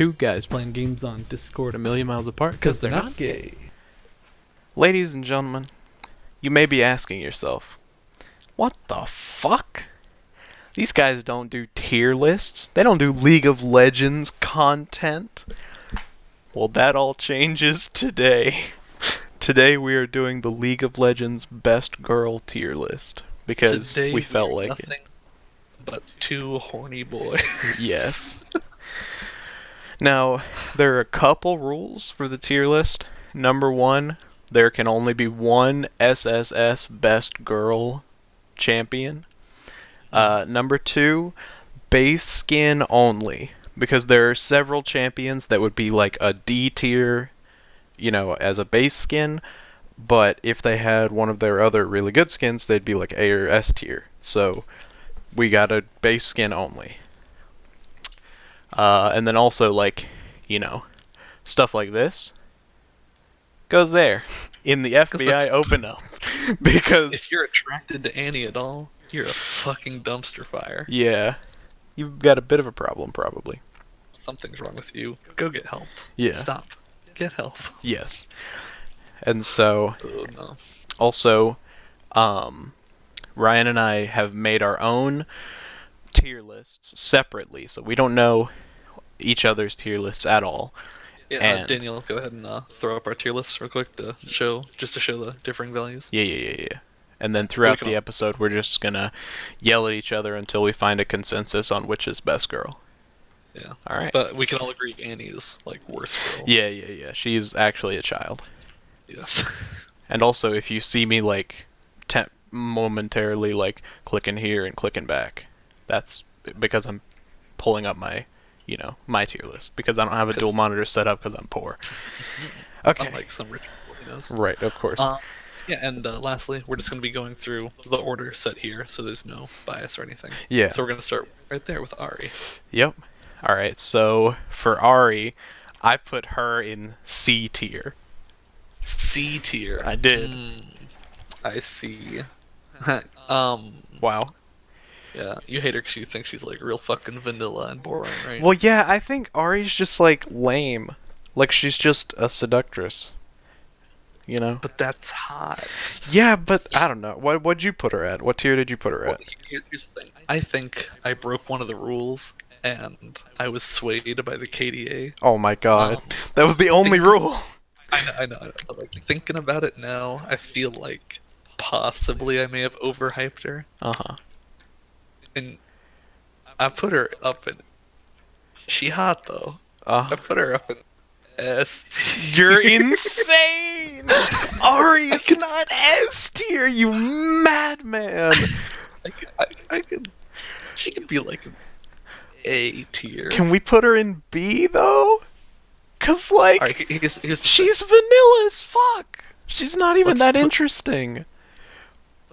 two guys playing games on Discord a million miles apart because they're not gay. Ladies and gentlemen, you may be asking yourself, what the fuck? These guys don't do tier lists. They don't do League of Legends content. Well, that all changes today. Today we are doing the League of Legends Best Girl tier list because Today we felt like nothing it. but two horny boys. Yes. Now, there are a couple rules for the tier list. Number one, there can only be one SSS Best Girl champion. Number two, base skin only. Because there are several champions that would be like a D tier, as a base skin. But if they had one of their other really good skins, they'd be like A or S tier. So, we got a base skin only. And then also, stuff like this goes there in the FBI open up. Because if you're attracted to Annie at all, you're a fucking dumpster fire. yeah, you've got a bit of a problem, probably. Something's wrong with you. Go get help. Yeah. Stop. Get help. Yes. And so, Oh no. also, Ryan and I have made our own tier lists separately, so we don't know each other's tier lists at all. Yeah, And- Daniel, go ahead and throw up our tier lists real quick to show the differing values. Yeah. And then throughout can the all- episode, we're just gonna yell at each other until we find a consensus on which is best girl. Yeah. All right. But we can all agree Annie's worst girl. Yeah. She's actually a child. Yes. And also, if you see me momentarily clicking here and clicking back, that's because I'm pulling up my, my tier list because I don't have a dual monitor set up because I'm poor. Okay. Unlike some rich boy knows. Right, of course. Yeah, and lastly, we're just going to be going through the order set here, so there's no bias or anything. Yeah. So we're going to start right there with Ahri. Yep. All right. So for Ahri, I put her in C tier. C tier. I did. I see. Wow. Yeah, you hate her because you think she's real fucking vanilla and boring, right? Well, yeah, I think Ahri's just lame. She's just a seductress. But that's hot. Yeah, but I don't know. What'd you put her at? What tier did you put her Well, at? here's the thing. I think I broke one of the rules, and I was swayed by the KDA. Oh my god. That was the only think- rule. I know. But thinking about it now, I feel like possibly I may have overhyped her. Uh-huh. And I put her up in... She hot, though. I put her up in S tier. You're insane! Ahri is not S tier, you madman! I could... She could be an A tier. Can we put her in B, though? Cause, Alright, here's the she's vanilla as fuck! She's not even Let's that put- interesting.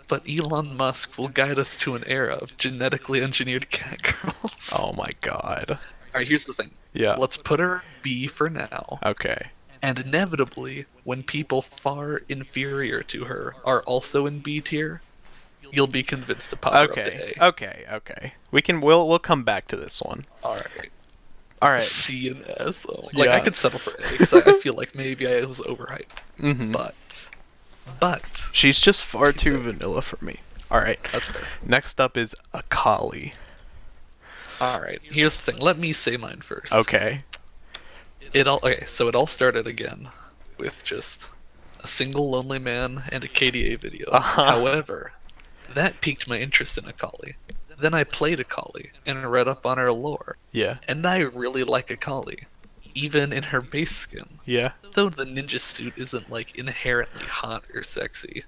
But Elon Musk will guide us to an era of genetically engineered cat girls. Oh my god. Alright, here's the thing. Yeah. Let's put her B for now. Okay. And inevitably, when people far inferior to her are also in B tier, you'll be convinced to pop her up to A. Okay. We'll come back to this one. Alright. C and S. Oh, Yeah. I could settle for A because I feel like maybe I was overhyped. Mm-hmm. But She's just far too vanilla for me. Alright. that's fair. Next up is Akali. Alright, here's the thing. Let me say mine first. Okay. So it all started again with just a single lonely man and a KDA video. However, that piqued my interest in Akali. Then I played Akali and read up on her lore, Yeah. and I really like Akali, even in her base skin. Yeah. Though the ninja suit isn't inherently hot or sexy,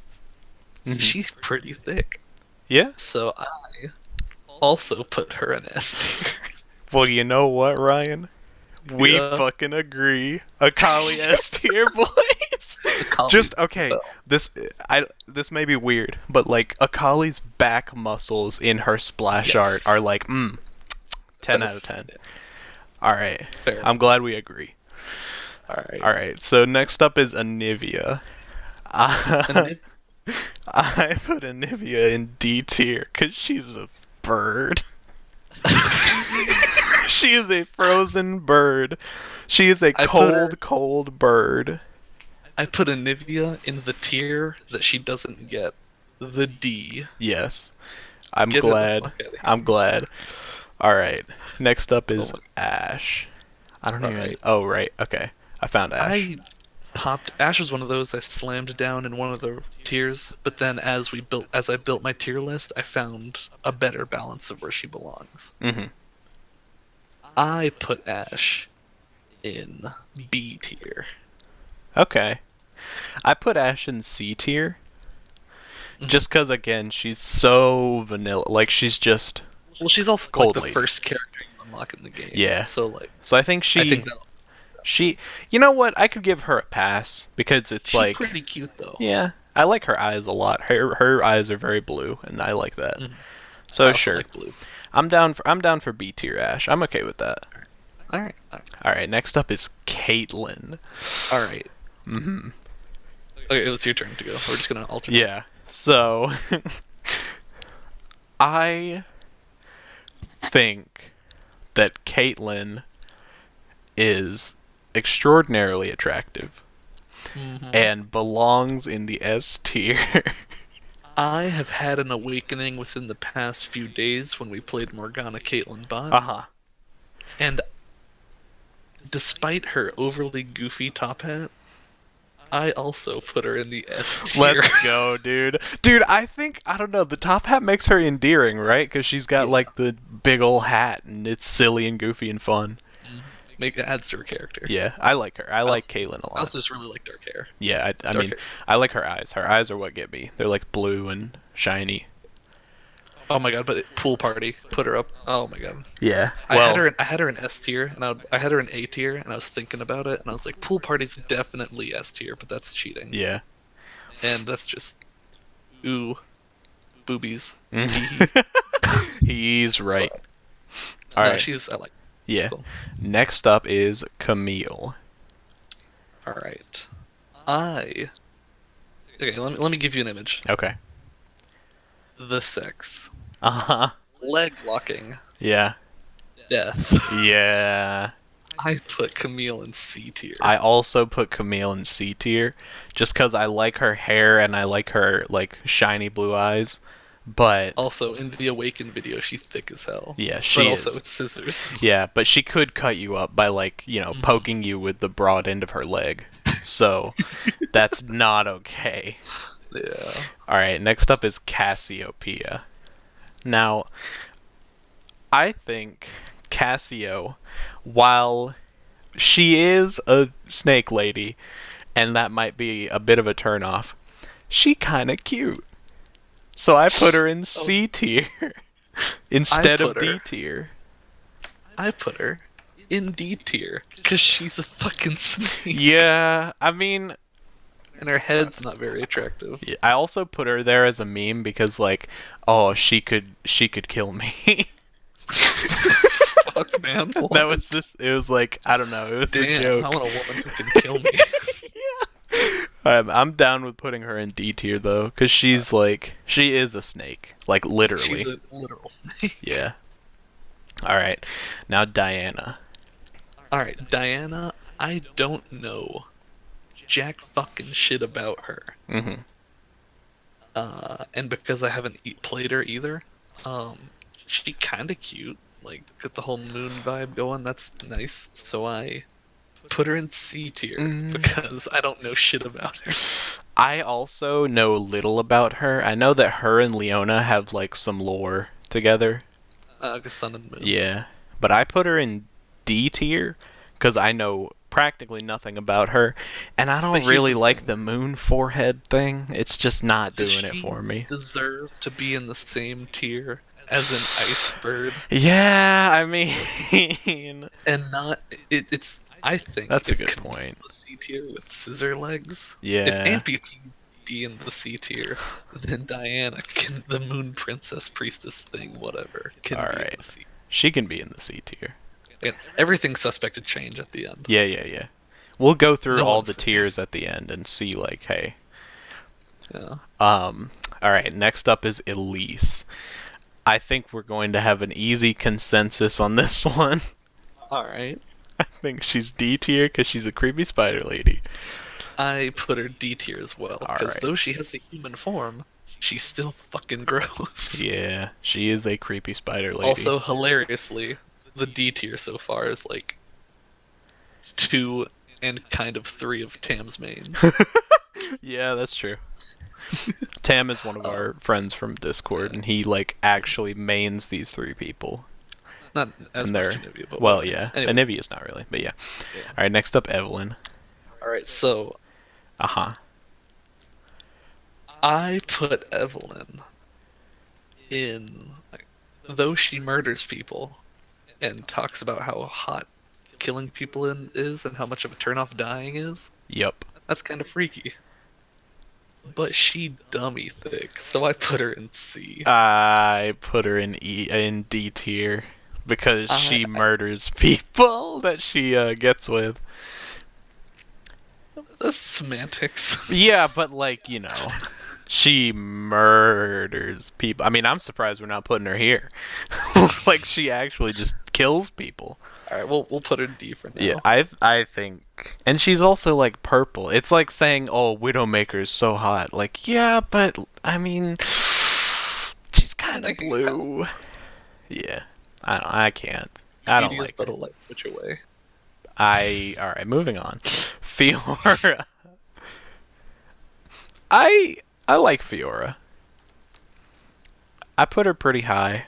she's pretty thick. Yeah? So I also put her in S tier. Well, you know what, Ryan? We Yeah. fucking agree. Akali S tier, boys. Akali Just okay. fell. This may be weird, but Akali's back muscles in her splash Yes. art are 10 out of That's- 10. All right. Fair. I'm glad we agree. Alright. All right. So next up is Anivia. I put Anivia in D tier because she's a bird. She is a frozen bird. She is a I put her- cold bird. I put Anivia in the tier that she doesn't get. The D. Yes. I'm Get her the glad. fuck outta here. I'm glad. Alright. Next up is Oh Ash. I don't even... Alright. Oh, right. Okay. I found Ash. I popped Ash was one of those I slammed down in one of the tiers, but then as I built my tier list, I found a better balance of where she belongs. Mm-hmm. I put Ash in B tier. Okay. I put Ash in C tier. Just because, again, she's so vanilla. Like, she's just... Well, she's also Cold like the lady. first character you unlock in the game. Yeah. So like, So I think I think that's She... You know what? I could give her a pass. Because it's she's like... pretty cute though. Yeah. I like her eyes a lot. Her eyes are very blue, and I like that. So I also sure. like blue. I'm down for B tier Ash. I'm okay with that. All right. Alright, next up is Caitlyn. All right. Mm-hmm. Okay, it's your turn to go. We're just gonna alternate. Yeah. So, I think that Caitlyn is extraordinarily attractive and belongs in the S tier. I have had an awakening within the past few days when we played Morgana Caitlyn bot, Uh-huh. and despite her overly goofy top hat, I also put her in the S tier. Let's go, dude. Dude, I don't know, the top hat makes her endearing, right? Because she's got, like, the big ol' hat, and it's silly and goofy and fun. It adds to her character. Yeah, I like her. I like Caitlyn a I lot. also just really like dark hair. Yeah, I Dark mean, hair. I like her eyes. Her eyes are what get me. They're, like, blue and shiny. Oh my god! But pool party put her up. Oh my god! Yeah. I had her in S tier, and I had her in A tier, and I was thinking about it, and I was like, pool party's definitely S tier, but that's cheating. Yeah. And that's just, ooh, boobies. He's right. All No, right. I like. Yeah. Cool. Next up is Camille. All right. Okay, let me give you an image. Okay. The sex, Uh-huh. leg locking, Yeah. death. Yeah. I put Camille in C tier. I also put Camille in C tier just because I like her hair and I like her, like, shiny blue eyes. But Also, in the Awaken video, she's thick as hell. yeah, she But is. also, it's scissors. Yeah, but she could cut you up by, like, poking you with the broad end of her leg. So that's not okay. Yeah. Alright, next up is Cassiopeia. Now, I think Cassio, while she is a snake lady, and that might be a bit of a turnoff, she kinda cute. So I put her in C tier instead of put D her- tier. I put her in D tier because she's a fucking snake, Yeah, I mean, and her head's not very attractive. I also put her there as a meme because, like, oh, she could kill me. Fuck, man. That What? was just, it was like, I don't know, it was a Damn. joke. I want a woman who can kill me. I'm down with putting her in D tier though, because she's like, she is a snake, like literally. She's a literal snake. Yeah. All right, now Diana. All right, Diana. I don't know jack fucking shit about her. Mm-hmm. And because I haven't played her either, she kind of cute. Like, get the whole moon vibe going. That's nice. So I put her in C tier because I don't know shit about her. I also know little about her. I know that her and Leona have like some lore together. Cause Sun and Moon. Yeah, but I put her in D tier because I know practically nothing about her, and I But don't here's really the like thing. the moon forehead thing. It's just not Does doing it she for me. Deserve to be in the same tier as an ice bird, Yeah, I mean, and not it's. I think that's a if good Camille point. was C tier with scissor legs. Yeah. If amputee be in the C tier, then Diana can the Moon Princess Priestess thing, whatever, can be in Alright. the C. She can be in the C tier. And everything's suspect to change at the end. Yeah. We'll go through No all one's- the tiers at the end and see, like, hey. Yeah. Alright, next up is Elise. I think we're going to have an easy consensus on this one. All right. I think she's D tier because she's a creepy spider lady. I put her D tier as well, because Alright. though she has a human form, she's still fucking gross. Yeah, she is a creepy spider lady. Also, hilariously, the D tier so far is like 2 and kind of 3 of Tam's main. Yeah, that's true. Tam is one of our friends from Discord, and he like actually mains these 3 people. Not as And much they're Anivia, but well, whatever. yeah. Anyway, Anivia's not really, but yeah. yeah. All right, next up, Evelyn. All right, so I put Evelyn in, like, though she murders people and talks about how hot killing people is and how much of a turnoff dying is. Yep. That's kind of freaky. But she dummy thick, so I put her in C. I put her in D tier because she murders people that she gets with. That's semantics. Yeah, but like, you know, she murders people. I mean, I'm surprised we're not putting her here. Like, she actually just kills people. All right, we'll put her in D for now. Yeah, I think, and she's also like purple. It's like saying, "Oh, Widowmaker's so hot." Like, yeah, but I mean, she's kind of blue. Yeah, I can't. I don't like but her. a light switch away. All right, moving on. Fiora. I like Fiora. I put her pretty high.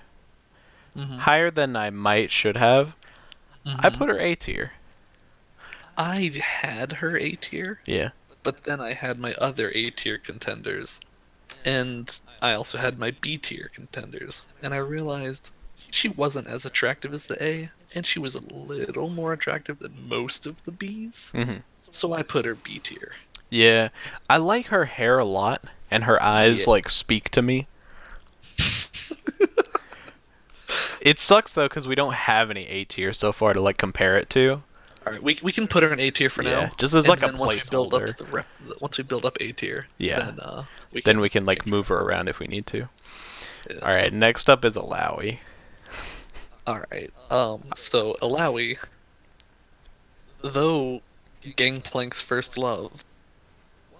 Higher than I should have. I put her A tier. I had her A tier. Yeah. But then I had my other A tier contenders. And I also had my B tier contenders. And I realized she wasn't as attractive as the A, and she was a little more attractive than most of the Bs. So I put her B tier. Yeah. I like her hair a lot, and her eyes like speak to me. It sucks though because we don't have any A tier so far to like compare it to. All right, we can put her in A tier for now. Just as like a once we build up placeholder. once we build up A tier, then we can like move her around if we need to. All right, next up is Alawi. All right. So Alawi, though Gangplank's first love,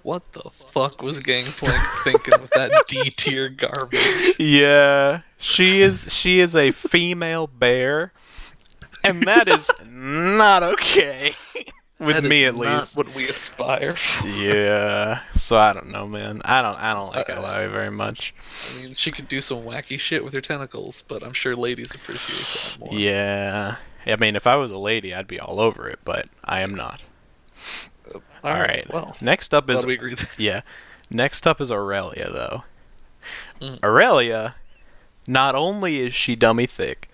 what the fuck was Gangplank thinking with that D tier garbage? Yeah, she is a female bear, and that is not okay with me at least. Not what we aspire for. Yeah, so I don't know, man. I don't like Alawi very much. I mean, she could do some wacky shit with her tentacles, but I'm sure ladies appreciate that more. Yeah, I mean, if I was a lady, I'd be all over it, but I am not. All right. Well, next up is we agreed. Yeah. Next up is Irelia, though. Irelia, not only is she dummy thick,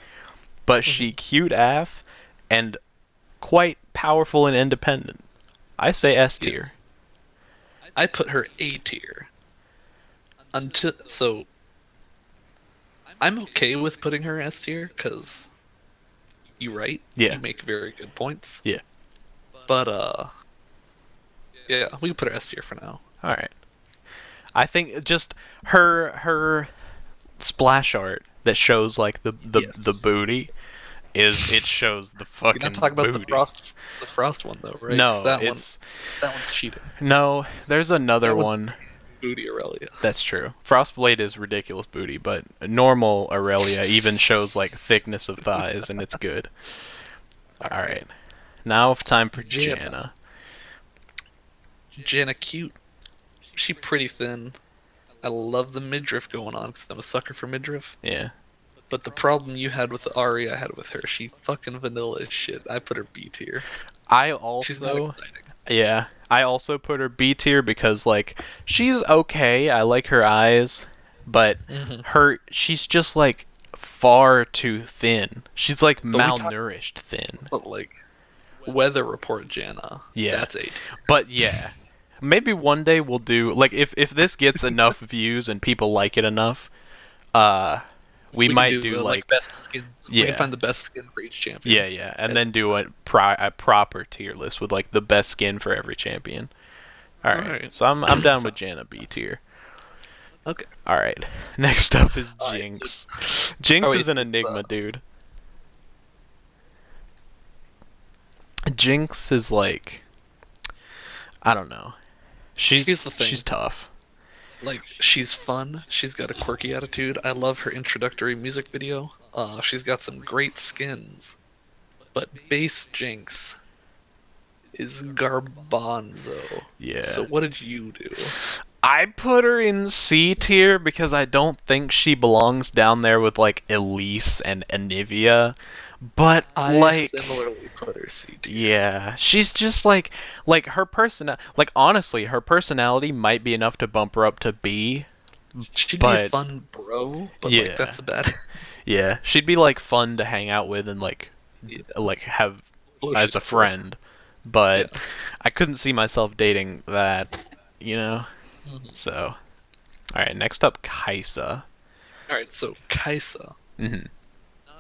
but she cute AF and quite powerful and independent. I say S tier. I put her A tier. So I'm okay with putting her S tier because you're right. Yeah. You make very good points. Yeah. But yeah, we can put her S tier for now. All right. I think just her splash art that shows like the booty it shows the fucking You're not talking about booty. the frost one though, right? No, that one's cheating. No, there's another one. Booty Irelia. That's true. Frostblade is ridiculous booty, but normal Irelia even shows like thickness of thighs, and it's good. All right. Now time for Janna. Janna cute. She pretty thin. I love the midriff going on because I'm a sucker for midriff. Yeah. But the problem you had with the Ahri, I had with her. She fucking vanilla as shit. I put her B tier. She's not exciting. Yeah. I also put her B tier because like she's okay. I like her eyes, but she's just like far too thin. She's like malnourished thin. But like Weather Report Janna. Yeah. That's A tier. But yeah. Maybe one day we'll do like if this gets enough views and people like it enough, we might do like best skins. Yeah. We can find the best skin for each champion. Yeah, and then do a proper tier list with like the best skin for every champion. All right. So I'm down with Janna B tier. Okay. All right. Next up is Jinx. Jinx is an enigma, dude. Jinx is like, I don't know. Here's the thing. She's tough. Like, she's fun. She's got a quirky attitude. I love her introductory music video. She's got some great skins. But base Jinx is garbanzo. Yeah. So what did you do? I put her in C tier because I don't think she belongs down there with like Elise and Anivia. But I similarly put her C tier. Yeah, she's just like her honestly, her personality might be enough to bump her up to B. She'd be a fun bro, but like that's bad. Yeah, she'd be like fun to hang out with and like have as a friend. But I couldn't see myself dating that, you know. So, all right, next up, Kaisa. All right, so Kaisa.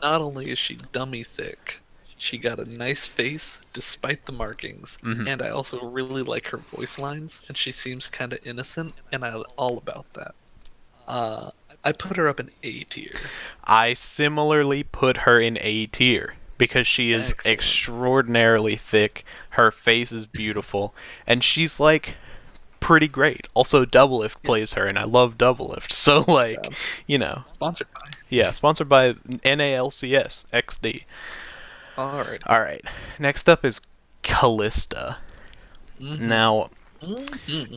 Not only is she dummy thick, she got a nice face despite the markings, and I also really like her voice lines, and she seems kind of innocent, and I'm all about that. I put her up in A tier. I similarly put her in A tier because she is extraordinarily thick, her face is beautiful, and she's like pretty great. Also, Doublelift plays her, and I love Doublelift. So, like, you know. Sponsored by. Yeah, sponsored by NALCS XD. Alright. Next up is Callista. Now,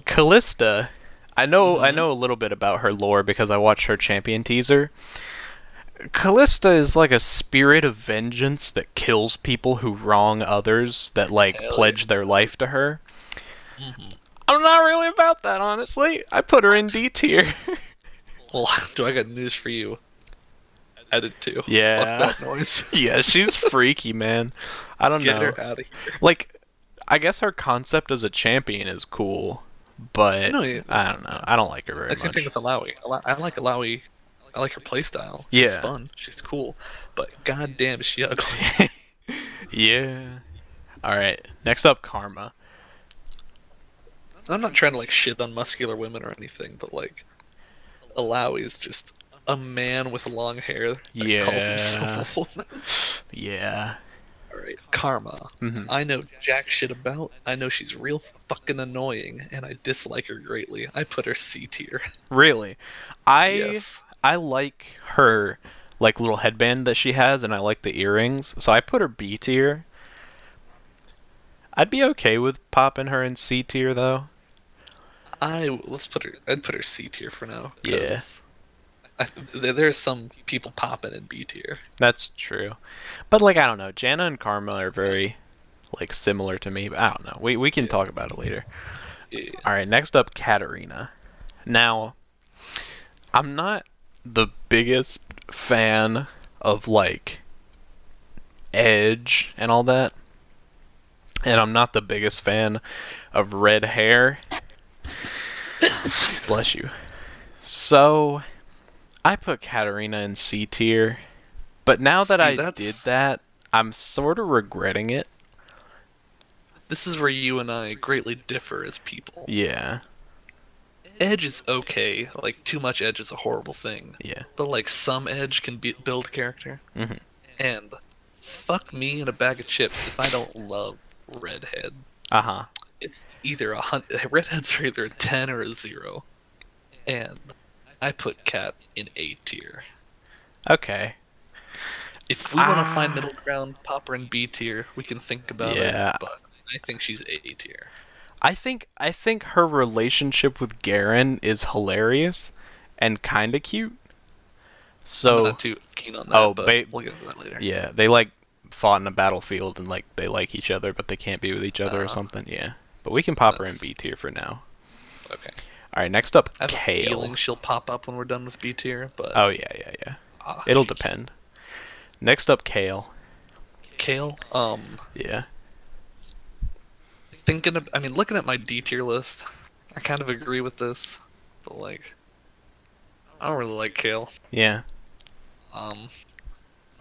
Callista, I know a little bit about her lore because I watched her champion teaser. Callista is like a spirit of vengeance that kills people who wrong others that, like, pledge their life to her. I'm not really about that, honestly. I put her in D tier. Well, do I got news for you? I did too. Yeah. Fuck that noise. Yeah, she's freaky, man. I don't know. Get her out of here. Like, I guess her concept as a champion is cool, but I don't know. I don't like her very much. Same thing with Alawi. I like Alawi. I like her playstyle. She's fun. She's cool. But goddamn, is she ugly. Yeah. Alright, next up, Karma. I'm not trying to like shit on muscular women or anything, but like Alawi is just a man with long hair that calls himself a woman. Yeah. Alright, Karma. I know jack shit about. I know she's real fucking annoying, and I dislike her greatly. I put her C tier. Really? I like her like little headband that she has, and I like the earrings, so I put her B tier. I'd be okay with popping her in C tier though. I'd put her C tier for now. Yeah. There's some people popping in B tier. That's true. But like I don't know, Janna and Karma are very like similar to me, but I don't know. We can talk about it later. Yeah. Alright, next up, Katarina. Now, I'm not the biggest fan of like Edge and all that. And I'm not the biggest fan of red hair. Bless you. So, I put Katarina in C tier. But now that I did that, I'm sort of regretting it. This is where you and I greatly differ as people. Yeah. Edge is okay. Like, too much Edge is a horrible thing. Yeah. But, like, some Edge can build character. And fuck me in a bag of chips if I don't love Redhead. It's either Redheads are either a 10 or a 0. And I put Kat in A tier. Okay. If we want to find middle ground, pop her in B tier, we can think about it. But I think she's A tier. I think her relationship with Garen is hilarious and kind of cute. So I'm not too keen on that, but we'll get into that later. Yeah, they like fought in a battlefield and like they like each other, but they can't be with each other or something. Yeah, but we can pop her in B tier for now. Okay. All right, next up, I have Kale. a feeling she'll pop up when we're done with B tier, but yeah. It'll depend. Next up, Kale. Kale, yeah. Looking at my D tier list, I kind of agree with this, but like, I don't really like Kale. Yeah. I'm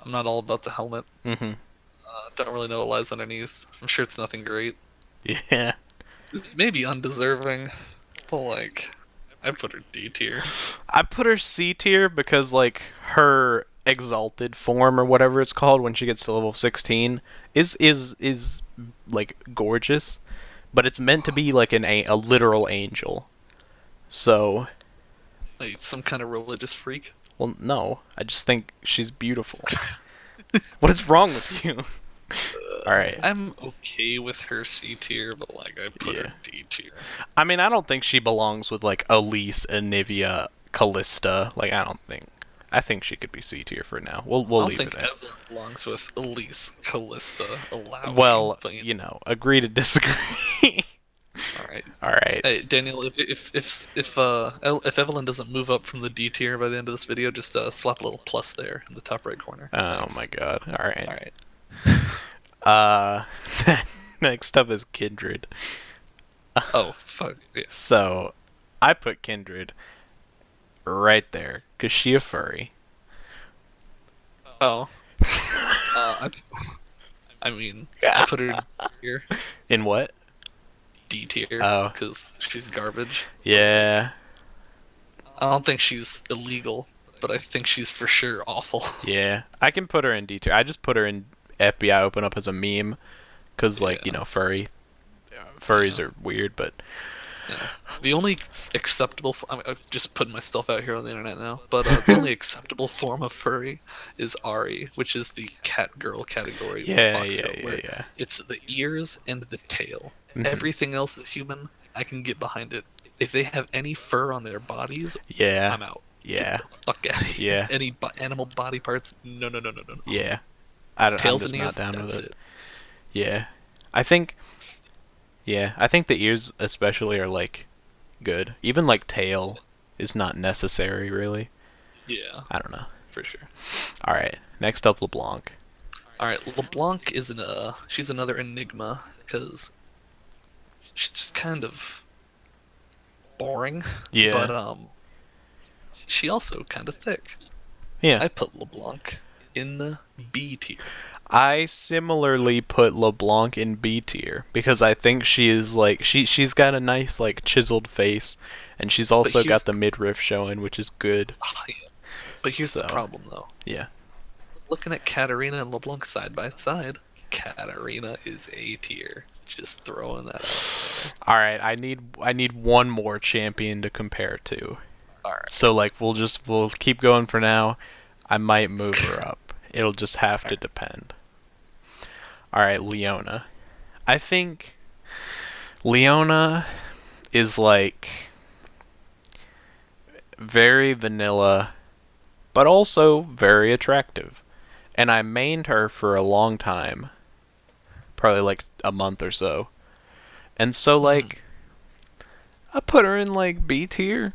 not all about the helmet. Don't really know what lies underneath. I'm sure it's nothing great. Yeah. It's maybe undeserving, but like, I put her D tier. I put her C tier because like her exalted form or whatever it's called when she gets to level 16 is like gorgeous, but it's meant to be like a literal angel. So, Like some kind of religious freak. well, no, I just think she's beautiful. What is wrong with you? All right. I'm okay with her C tier, but like I put Yeah. her D tier. I mean, I don't think she belongs with like Elise, Anivia, Callista. Like, I think she could be C tier for now. We'll I don't leave think it at. Evelyn belongs with Elise, Callista, Alawi. Well, but, you know, agree to disagree. all right. All right. Hey Daniel, if Evelyn doesn't move up from the D tier by the end of this video, just slap a little plus there in the top right corner. Oh Thanks. my god. All right. All right. Next up is Kindred. Oh fuck yeah. So, I put Kindred right there because she a furry. Oh. I mean, I put her here, In what? D tier, Oh. because she's garbage. Yeah. I don't think she's illegal, but I think she's for sure awful. Yeah. I can put her in D tier. I just put her in FBI open up as a meme because, like, Yeah. you know, furries are weird, but Yeah. The only acceptable, I'm just putting myself out here on the internet now, but the only acceptable form of furry is Ahri, which is the cat girl category. yeah, of Fox Girl, yeah, where yeah, yeah. It's the ears and the tail. Mhm. Everything else is human. I can get behind it. If they have any fur on their bodies, Yeah. I'm out. Yeah. Get the fuck out of here. Yeah. Any animal body parts? No. Yeah. I'm Tails just and ears? not down That's with it. it. Yeah. I think the ears especially are like good. Even like tail is not necessary really. Yeah, I don't know. for sure. All right. Next up, LeBlanc. All right, LeBlanc is she's another enigma because she's just kind of boring. Yeah. But she also kind of thick. Yeah. I put LeBlanc in the B tier. I similarly put LeBlanc in B tier because I think she is like she's got a nice like chiseled face, and she's also got here's- the midriff showing, which is good. Ah, yeah. But here's the So. problem, though. Yeah. Looking at Katarina and LeBlanc side by side, Katarina is A tier. Just throwing that out All right. I need one more champion to compare to. there. All right. So like we'll keep going for now. I might move her up. It'll just have to depend. All right, Leona. I think Leona is like very vanilla, but also very attractive. And I mained her for a long time, probably like a month or so. And so like I put her in like B tier.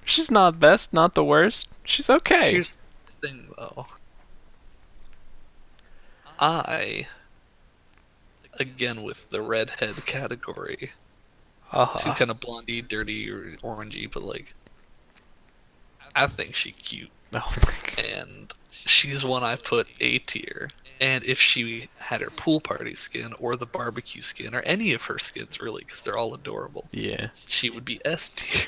She's not best, not the worst. She's okay. Here's the thing, though. Again with the redhead category, she's kind of blondie, dirty, or orangey, but like, I think she's cute, Oh my god. and she's one I put A tier. And if she had her pool party skin, or the barbecue skin, or any of her skins really, because they're all adorable, Yeah. she would be S tier.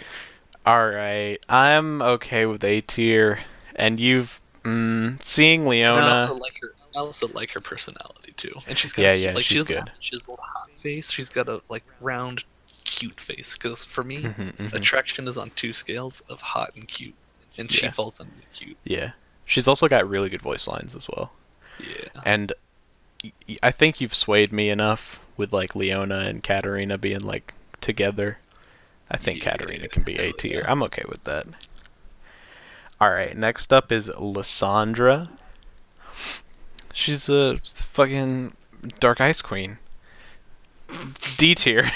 Alright. I'm okay with A tier. And you've seeing And Leona. I also like her personality too. And she's got Yeah, like she's she doesn't good. have a chiseled hot face. She's got a like round, cute face. Because for me, Mhm. attraction is on two scales of hot and cute, and she Yeah. falls under cute. Yeah. She's also got really good voice lines as well. Yeah. And I think you've swayed me enough with like Leona and Katarina being like together. I think Yeah, Katarina can be A hell tier. yeah. I'm okay with that. Alright, next up is Lissandra. She's a fucking Dark Ice Queen. D tier.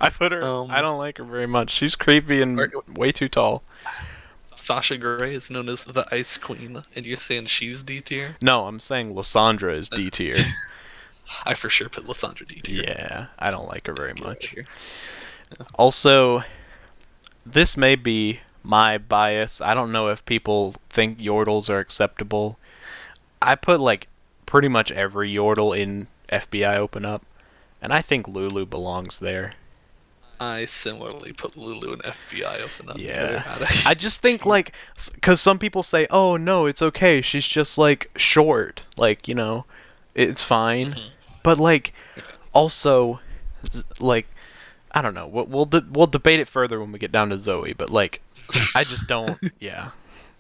I put her. I don't like her very much. She's creepy and way too tall. Sasha Grey is known as the Ice Queen, and you're saying she's D tier? No, I'm saying Lissandra is D tier. I for sure put Lissandra D tier. Yeah, I don't like her very Get out of much. here. Also, this may be my bias. I don't know if people think Yordles are acceptable. I put like pretty much every Yordle in FBI Open Up, and I think Lulu belongs there. I similarly put Lulu and FBI up and up Yeah. together. I just think, like, because some people say, oh, no, it's okay. She's just, like, short. Like, you know, it's fine. Mhm. But, like, also, like, I don't know. We'll debate it further when we get down to Zoe. But, like, I just don't, yeah.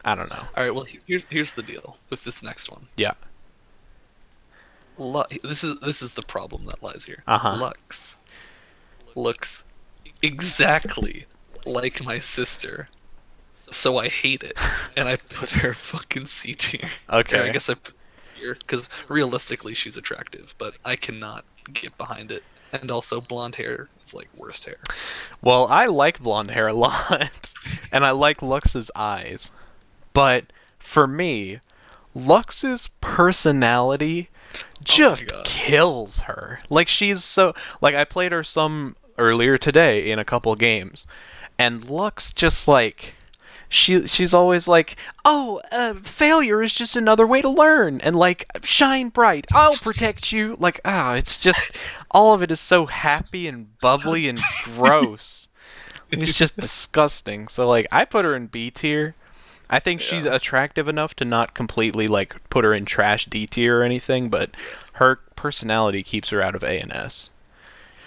I don't know. All right. Well, here's the deal with this next one. Yeah. This is the problem that lies here. Uh-huh. Lux looks exactly like my sister, so I hate it, and I put her fucking C tier. Okay. Or I guess I put here because realistically she's attractive, but I cannot get behind it. And also, blonde hair is like worst hair. Well, I like blonde hair a lot. And I like Lux's eyes. But, for me, Lux's personality just God. kills her. Like, she's so... Like, I played her some earlier today in a couple games, and Lux just, like... She's always like, oh, failure is just another way to learn, and, like, shine bright, I'll protect you. Like, it's just... All of it is so happy and bubbly and gross. It's just disgusting. So, like, I put her in B tier. I think she's attractive enough to not completely, like, put her in trash D tier or anything, but her personality keeps her out of A and S.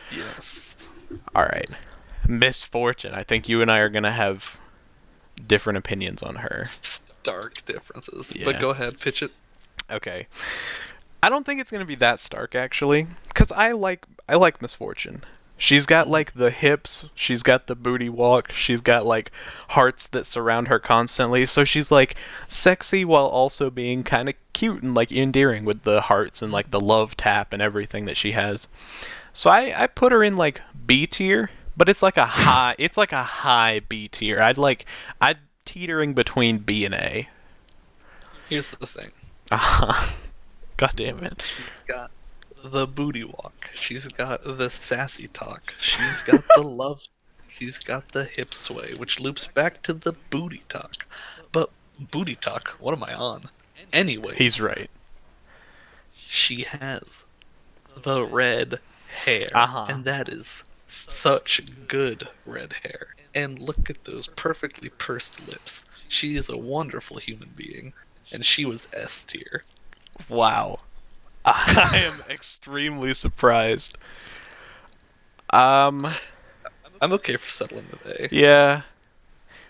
Yes. Alright. Misfortune. I think you and I are going to have different opinions on her. Stark differences. Yeah. But go ahead, pitch it. Okay. I don't think it's going to be that stark, actually, because I like Misfortune. She's got, like, the hips, she's got the booty walk, she's got, like, hearts that surround her constantly, so she's, like, sexy while also being kind of cute and, like, endearing with the hearts and, like, the love tap and everything that she has. So I put her in, like, B tier, but it's like a high B tier. I'd teetering between B and A. Here's the thing. God damn it. She's got the booty walk. She's got the sassy talk. She's got the love. She's got the hip sway, which loops back to the booty talk. But booty talk, what am I on? Anyways. He's right. She has the red hair. And that is such good red hair. And look at those perfectly pursed lips. She is a wonderful human being. And she was S tier. Wow. I am extremely surprised. I'm okay for settling with A. Yeah.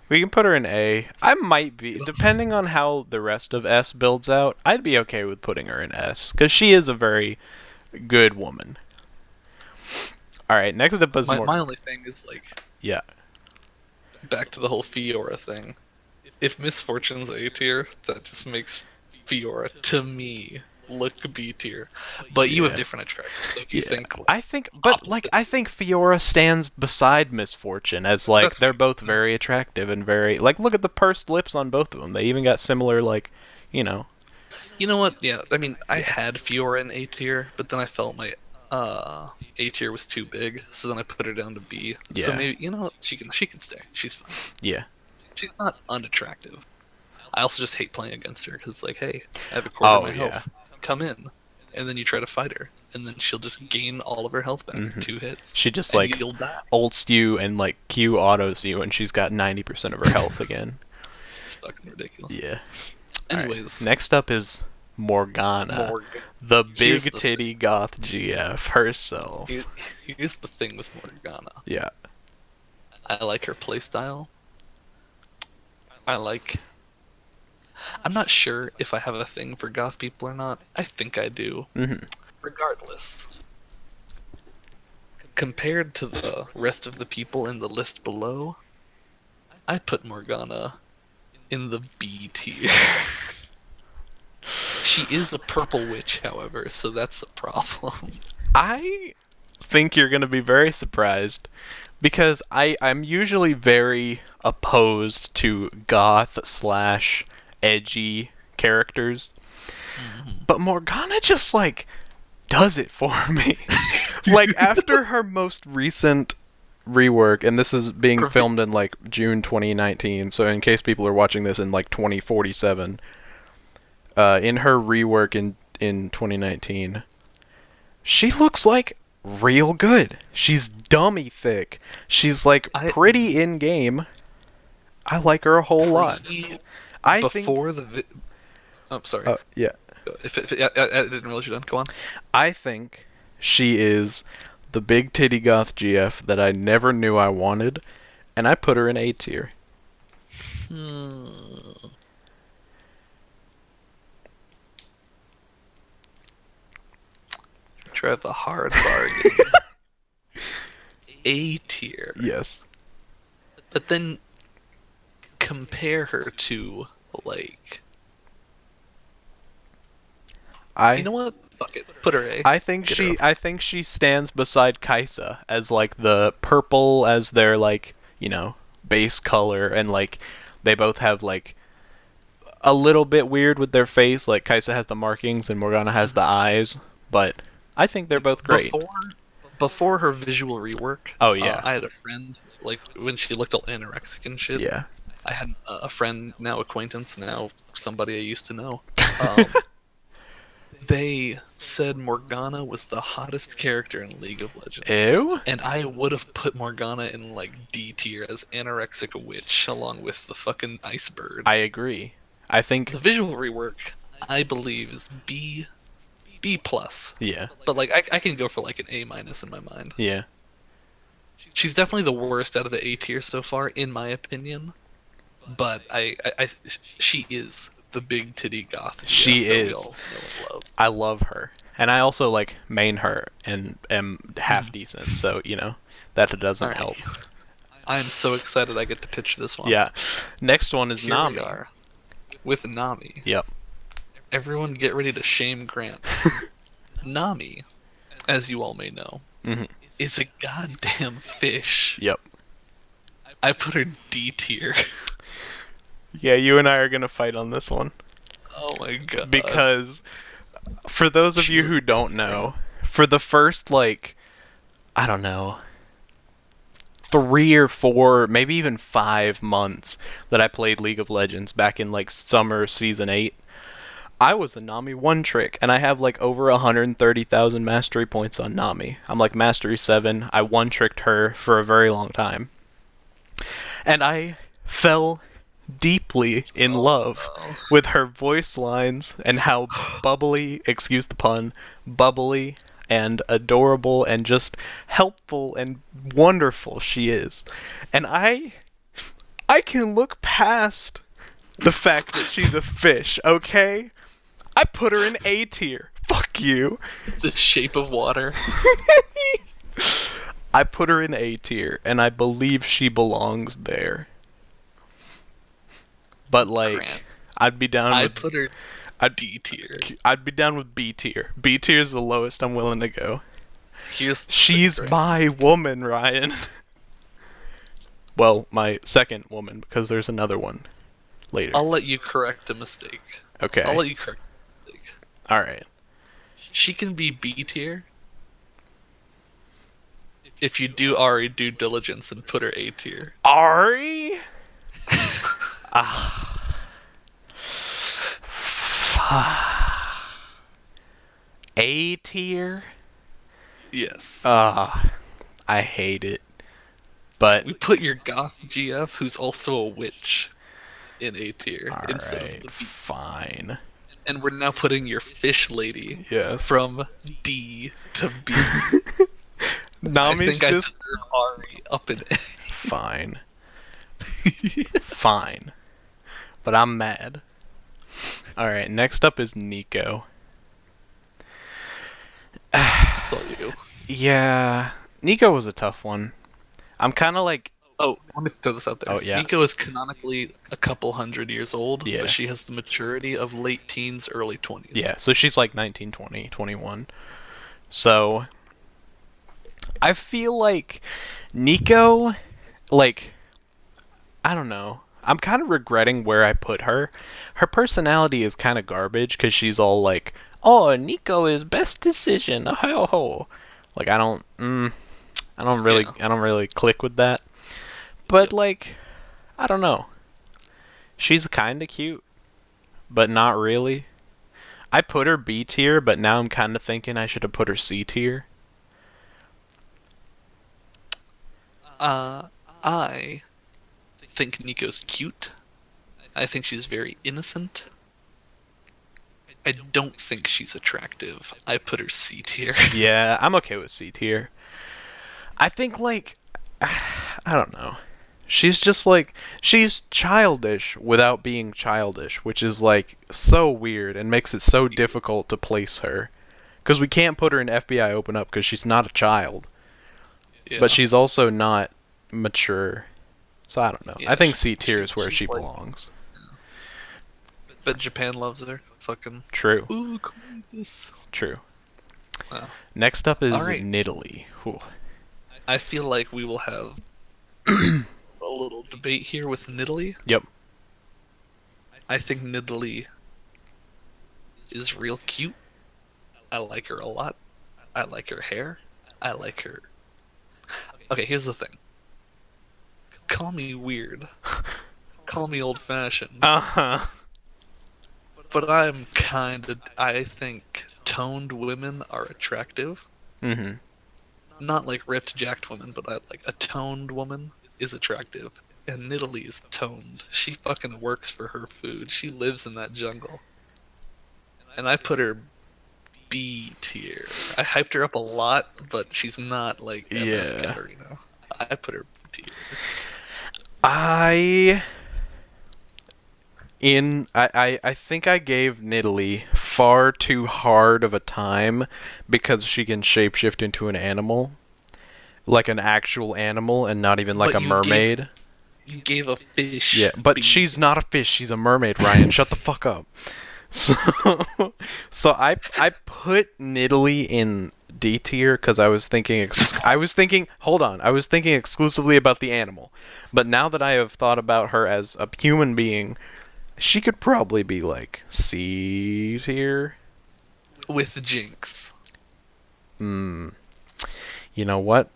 We can put her in A. I might be, depending on how the rest of S builds out, I'd be okay with putting her in S, because she is a very good woman. Alright, next up is my only thing is, like... Yeah. Back to the whole Fiora thing. If Misfortune's A tier, that just makes Fiora, to me, look B tier. But you have different attractions. So if you think... I think Fiora stands beside Misfortune as, like, they're both very attractive and very... Like, look at the pursed lips on both of them. They even got similar, like, you know... You know what? Yeah, I mean, I had Fiora in A tier, but then I felt my A tier was too big, so then I put her down to B. Yeah. So maybe, you know what? She can stay. She's fine. Yeah. She's not unattractive. I also just hate playing against her, because, like, hey, I have a quarter of my health. Come in, and then you try to fight her, and then she'll just gain all of her health back in 2 hits. She just, and like, you'll die. ults you and, like, Q autos you, and she's got 90% of her health again. It's fucking ridiculous. Yeah. Anyways. Right. Next up is Morgana. The big titty goth GF herself. Here's the thing with Morgana. Yeah. I like her playstyle. I'm not sure if I have a thing for goth people or not. I think I do. Regardless. Compared to the rest of the people in the list below, I put Morgana in the B tier. She is a purple witch, however, so that's a problem. I think you're going to be very surprised, because I'm usually very opposed to goth/edgy characters, but Morgana just, like, does it for me. Like, after her most recent rework, and this is being filmed in, like, June 2019, so in case people are watching this in, like, 2047, in her rework in 2019, she looks like real good. She's dummy thick. She's like pretty in game. I like her a whole lot. I before I'm sorry. Yeah. I didn't realize you're done. Go on. I think she is the big titty goth GF that I never knew I wanted, and I put her in A tier. Drive a hard bargain. A tier. Yes. But then compare her to, like... You know what? Fuck it. Put her A. I think she stands beside Kaisa as like the purple as their like, you know, base color, and like they both have like a little bit weird with their face. Like Kaisa has the markings and Morgana has the eyes, but I think they're both great. Before her visual rework, oh yeah, I had a friend, like when she looked all anorexic and shit. Yeah, I had a friend, now acquaintance, now somebody I used to know. They said Morgana was the hottest character in League of Legends. Ew. And I would have put Morgana in like D tier as anorexic witch along with the fucking ice bird. I agree. I think the visual rework, I believe, is B plus. Yeah. But like I can go for like an A minus in my mind. Yeah. She's definitely the worst out of the A tier so far, in my opinion. But she is the big titty goth. She is. I love her, and I also like main her and am half decent. So you know that doesn't help. I am so excited I get to pitch this one. Yeah. Next one is Here Nami. we are with Nami. Yep. Everyone get ready to shame Grant. Nami, as you all may know, is a goddamn fish. Yep. I put her D tier. Yeah, you and I are gonna fight on this one. Oh my god. Because, for those of you who don't know, for the first, like, I don't know, 3 or 4, maybe even 5 months that I played League of Legends back in, like, summer season 8, I was a Nami one-trick, and I have, like, over 130,000 mastery points on Nami. I'm, like, mastery 7. I one-tricked her for a very long time. And I fell deeply in love with her voice lines and how bubbly, excuse the pun, bubbly and adorable and just helpful and wonderful she is. And I can look past the fact that she's a fish, okay? I put her in A tier. Fuck you. The Shape of Water. I put her in A tier, and I believe she belongs there. But like, Grant, I'd be down. I put her D tier. I'd be down with B tier. B tier is the lowest I'm willing to go. She's my woman, Ryan. Well, my second woman, because there's another one later. I'll let you correct a mistake. Okay. I'll let you correct a mistake. Alright. She can be B tier if you do Ahri due diligence and put her A tier. Ahri? A tier? Yes. I hate it. But we put your goth GF, who's also a witch, in A tier instead of the B. Fine. And we're now putting your fish lady from D to B. Nami's I think I deserve Ahri up in A. Fine. Fine. But I'm mad. Alright, next up is Neeko. That's all you. Yeah. Neeko was a tough one. I'm kind of like... Oh, let me throw this out there. Oh, yeah. Neeko is canonically a couple hundred years old, yeah. but she has the maturity of late teens, early 20s. Yeah, so she's like 19, 20, 21. So, I feel like Neeko, like, I don't know. I'm kind of regretting where I put her. Her personality is kind of garbage because she's all like, "Oh, Neeko is best decision." Ho ho. Like I don't really click with that. But like, I don't know. She's kind of cute, but not really. I put her B tier, but now I'm kind of thinking I should have put her C tier. I think Neeko's cute. I think she's very innocent. I don't think she's attractive. I put her C tier. Yeah, I'm okay with C tier. I think, like, I don't know. She's just like, she's childish without being childish, which is like so weird and makes it so difficult to place her. Because we can't put her in FBI Open Up because she's not a child. Yeah. But she's also not mature. So I don't know. Yeah, I think C tier is where she's she like- belongs. But Japan loves her. Fucking. True. Ooh, come on, this. True. Wow. Next up is Alright. Nidalee. Whew. I feel like we will have a little debate here with Nidalee. Yep. I think Nidalee is real cute. I like her a lot. I like her hair. I like her. Okay, here's the thing. Call me weird. Call me old-fashioned. Uh-huh. But I think toned women are attractive. Mm-hmm. Not like ripped, jacked women, but like a toned woman is attractive. And Nidalee is toned. She fucking works for her food. She lives in that jungle. And I put her B tier. I hyped her up a lot, but she's not like MF Yeah. Katarina. I put her B tier. I think I gave Nidalee far too hard of a time because she can shapeshift into an animal. Like an actual animal and not even like But a you mermaid. You gave a fish. Yeah, but B. she's not a fish, she's a mermaid, Ryan. Shut the fuck up. So I put Nidalee in D tier because I was thinking exclusively about the animal. But now that I have thought about her as a human being, she could probably be like C tier. with Jinx. You know what?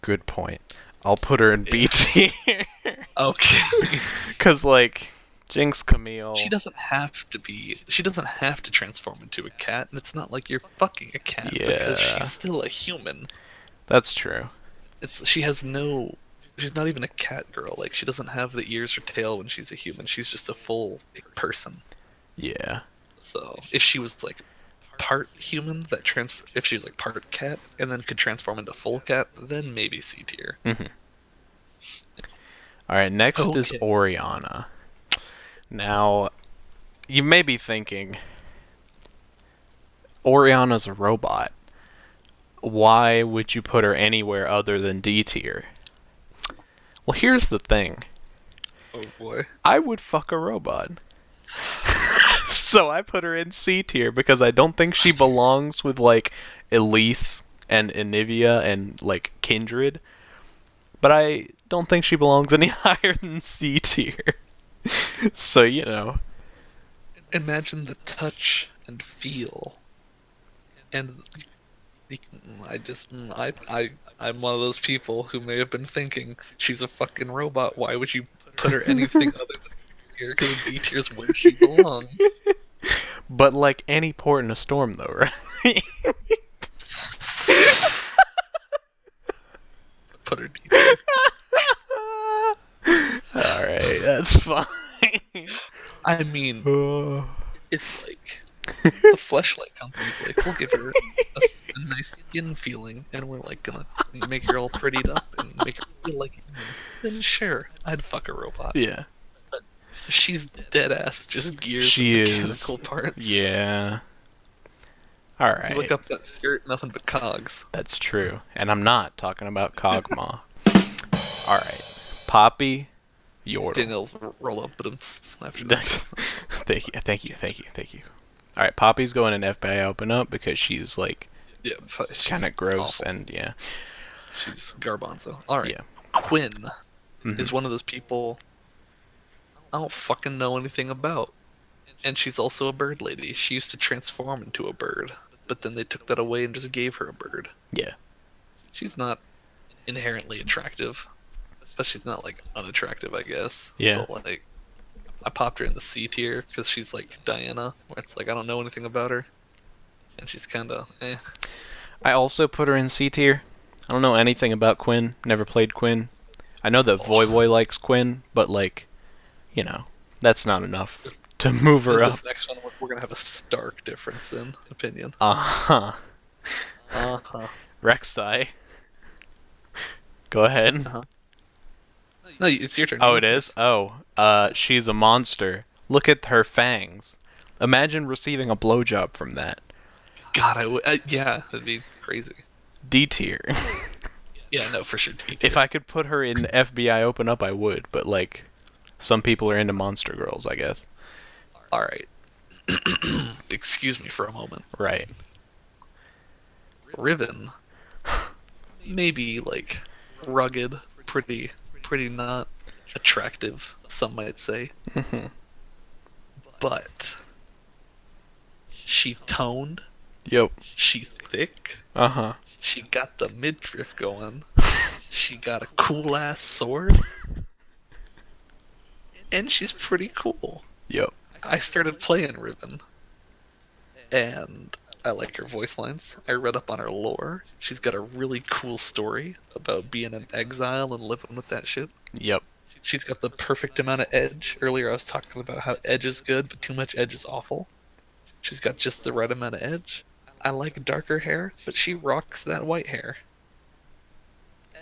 Good point. I'll put her in B tier. Okay. Cause like Jinx, Camille. She doesn't have to transform into a cat, and it's not like you're fucking a cat because Yeah. she's still a human. That's true. She's not even a cat girl. Like, she doesn't have the ears or tail when she's a human. She's just a full person. Yeah. So if she was like part human, if she was like part cat and then could transform into full cat, then maybe C tier. Alright, next is Okay. Orianna. Now, you may be thinking, Orianna's a robot. Why would you put her anywhere other than D tier? Well, here's the thing. Oh boy. I would fuck a robot. So I put her in C tier because I don't think she belongs with, like, Elise and Anivia and, like, Kindred. But I don't think she belongs any higher than C tier. So, you know. Imagine the touch and feel, and I'm one of those people who may have been thinking she's a fucking robot. Why would you put her anything other than here? Because D tier's where she belongs. But like any port in a storm, though, right? Put her D tier. Alright, that's fine. I mean, it's like the fleshlight company's like, we'll give her a nice skin feeling, and we're like gonna make her all prettied up and make her feel like a human. Then sure, I'd fuck a robot. Yeah. She's dead ass, just gears She and is. mechanical parts. Yeah. You Alright. look up that skirt, nothing but cogs. That's true. And I'm not talking about Kog'Maw. Alright. Poppy, Yordle. Daniel, roll up, but it's after that. Thank you. Alright, Poppy's going in FBI Open Up because she's like Yeah, she's kind of gross awful. and yeah. She's garbanzo. Alright. Yeah. Quinn Mhm. is one of those people I don't fucking know anything about. And she's also a bird lady. She used to transform into a bird, but then they took that away and just gave her a bird. Yeah. She's not inherently attractive, but she's not like unattractive, I guess. Yeah. But like, I popped her in the C tier because she's like Diana, where it's like I don't know anything about her, and she's kind of I also put her in C tier. I don't know anything about Quinn. Never played Quinn. I know that Voy likes Quinn, but like, you know, that's not enough to move her up. This next one, we're gonna have a stark difference in opinion. Uh-huh. Rek'Sai. Go ahead. No, it's your turn. Oh, it is? Oh. She's a monster. Look at her fangs. Imagine receiving a blowjob from that. God, yeah, that'd be crazy. D tier. Yeah, no, for sure. D-tier. If I could put her in FBI Open Up, I would. But, like, some people are into monster girls, I guess. Alright. Excuse me for a moment. Right. Riven. Maybe, like, rugged, pretty not attractive, some might say. But she toned. Yep. She thick. Uh-huh. She got the midriff going. She got a cool ass sword. And she's pretty cool. Yep. I started playing Riven. And I like her voice lines. I read up on her lore. She's got a really cool story about being in exile and living with that shit. Yep. She's got the perfect amount of edge. Earlier I was talking about how edge is good, but too much edge is awful. She's got just the right amount of edge. I like darker hair, but she rocks that white hair.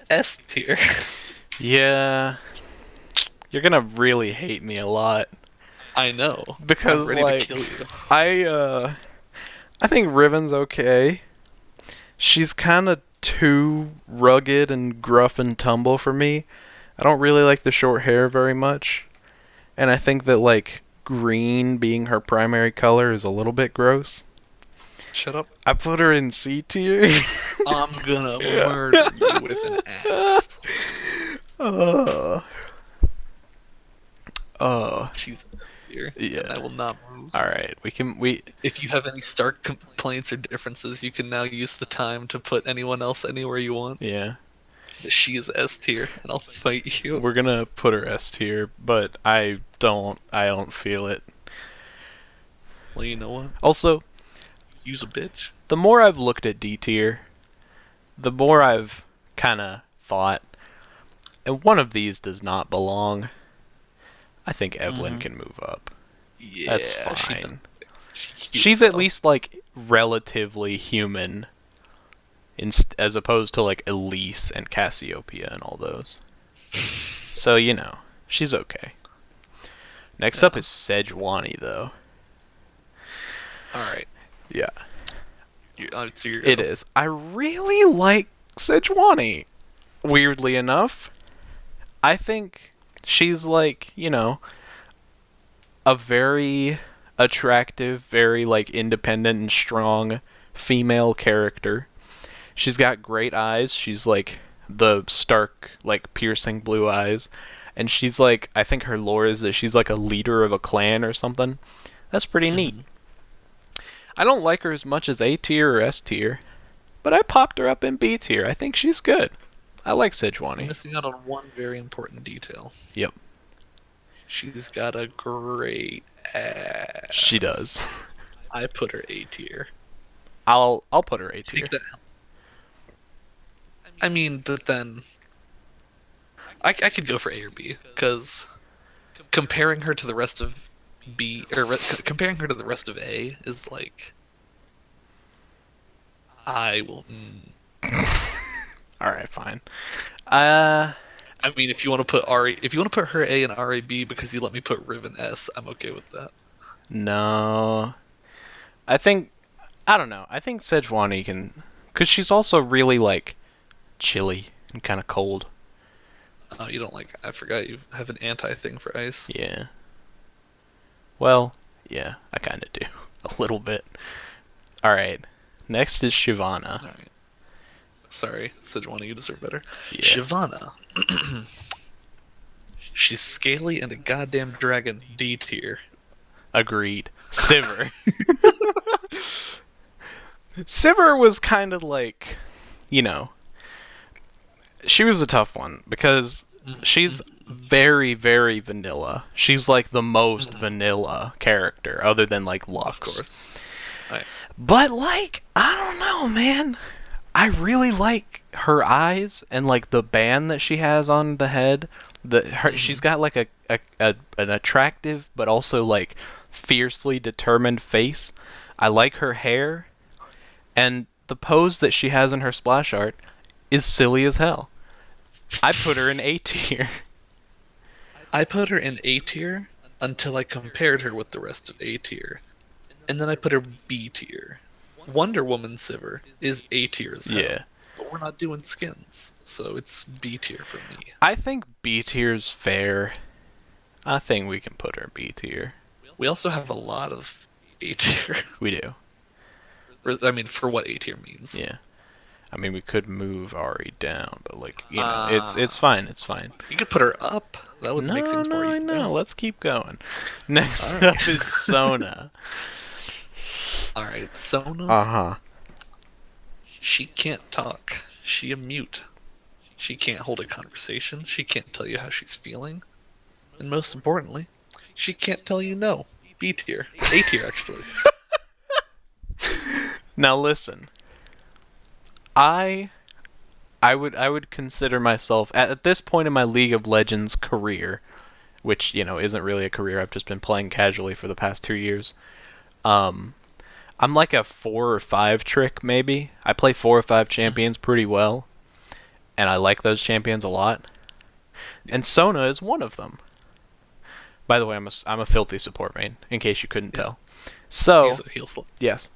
S tier. Yeah. You're gonna really hate me a lot. I know. Because, I'm ready like, to kill you. I think Riven's okay. She's kind of too rugged and gruff and tumble for me. I don't really like the short hair very much. And I think that, like, green being her primary color is a little bit gross. Shut up. I put her in C tier. I'm gonna murder you with an axe. She's S tier. Yeah. And I will not move. Alright, If you have any stark complaints or differences, you can now use the time to put anyone else anywhere you want. Yeah. She is S tier, and I'll fight you. We're gonna put her S tier, but I don't feel it. Well, you know what? Also, Use a bitch. the more I've looked at D tier, the more I've kinda thought, and one of these does not belong. I think Evelyn can move up. Yeah, That's fine. She's She's at least, like, relatively human, as opposed to, like, Elise and Cassiopeia and all those. So, you know, she's okay. Next up is Sejuani, though. Alright. Yeah. So you're It is. I really like Sejuani. Weirdly enough, I think she's, like, you know, a very attractive, very, like, independent and strong female character. She's got great eyes. She's, like, the stark, like, piercing blue eyes. And she's, like, I think her lore is that she's, like, a leader of a clan or something. That's pretty neat. I don't like her as much as A tier or S tier, but I popped her up in B tier. I think she's good. I like Sejuani. missing out on one very important detail. Yep. She's got a great ass. She does. I put her A tier. I'll put her A tier. Take that. I mean, but then I could go for A or B, because comparing her to the rest of B, or comparing her to the rest of A is like, I will. All right, fine. I mean, if you want to put if you want to put her A and RA B because you let me put Riven S, I'm okay with that. No. I don't know. I think Sejuani can, because she's also really, like, chilly and kind of cold. Oh, you don't like? I forgot you have an anti-thing for ice. Yeah. Well, yeah, I kind of do. A little bit. Alright. Next is Shyvana. Alright. Sorry, Sejuani, you deserve better. Yeah. Shyvana. She's scaly and a goddamn dragon. D tier. Agreed. Sivir. Sivir was kind of like, you know, she was a tough one because she's very, very vanilla. She's like the most vanilla character other than like Lux. Of course. Right. But like, I don't know, man. I really like her eyes and like the band that she has on the head. She's got like an attractive but also like fiercely determined face. I like her hair, and the pose that she has in her splash art is silly as hell. I put her in A tier. I put her in A tier until I compared her with the rest of A tier, and then I put her B tier. Wonder Woman Sivir is A tier as hell. Yeah. But we're not doing skins, so it's B tier for me. I think B tier's fair. I think we can put her in B tier. We also have a lot of A tier. We do. I mean, for what A tier means. Yeah. I mean, we could move Ahri down, but like, you know, it's fine. It's fine. You could put her up. That would make things more I even. know. Let's keep going. Next up is Sona. Alright, Sona. Uh-huh. She can't talk. She a mute. She can't hold a conversation. She can't tell you how she's feeling. And most importantly, she can't tell you no. B tier. A tier, actually. Now listen. I would consider myself at this point in my League of Legends career, which, you know, isn't really a career. I've just been playing casually for the past 2 years. I'm like a 4 or 5 trick, maybe. I play 4 or 5 champions pretty well, and I like those champions a lot. And Sona is one of them. By the way, I'm a filthy support main, in case you couldn't tell. So, He's a heel slot. yes.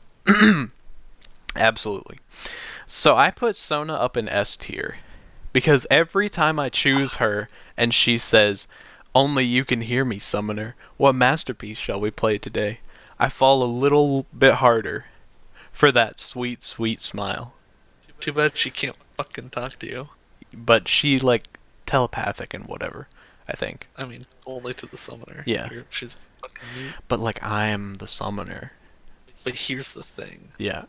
Absolutely. So I put Sona up in S tier, because every time I choose her, and she says, "Only you can hear me, summoner. What masterpiece shall we play today?" I fall a little bit harder for that sweet, sweet smile. Too bad she can't fucking talk to you. But she, like, telepathic and whatever, I think. I mean, only to the summoner. Yeah. She's fucking mute. But, like, I am the summoner. But here's the thing. Yeah.